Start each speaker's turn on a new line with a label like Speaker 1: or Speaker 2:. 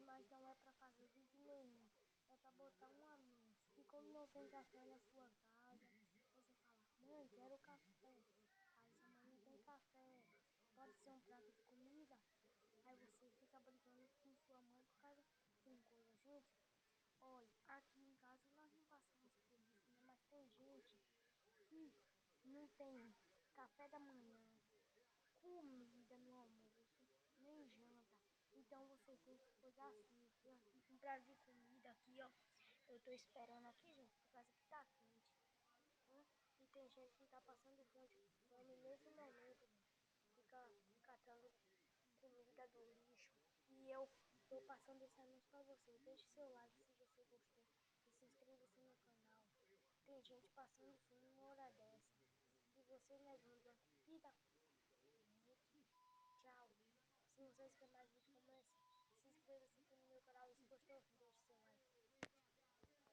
Speaker 1: mas não é para fazer vídeo nenhum. É para botar um anúncio. E quando não tem café na sua casa, você fala, mãe, quero café. Aí sua mãe não tem café. Pode ser um prato de comida. Aí você fica brigando com sua mãe por causa de uma coisa. Gente, olha, aqui em casa nós não passamos por isso, né? Mas tem gente que não tem café da manhã, comida no almoço, nem janta. Então você tem que cuidar assim. Tem aqui um prato de comida aqui, ó. Eu tô esperando aqui, gente, por causa que tá quente. Né? E tem gente que tá passando fome nesse momento, fica catando comida do lixo. E eu tô passando esse anúncio pra você. Deixe seu like se você gostou e se inscreva-se no canal. Tem gente passando fome uma hora dessa. E você negando uma comida? Gente, tchau. Se vocês querem mais vídeos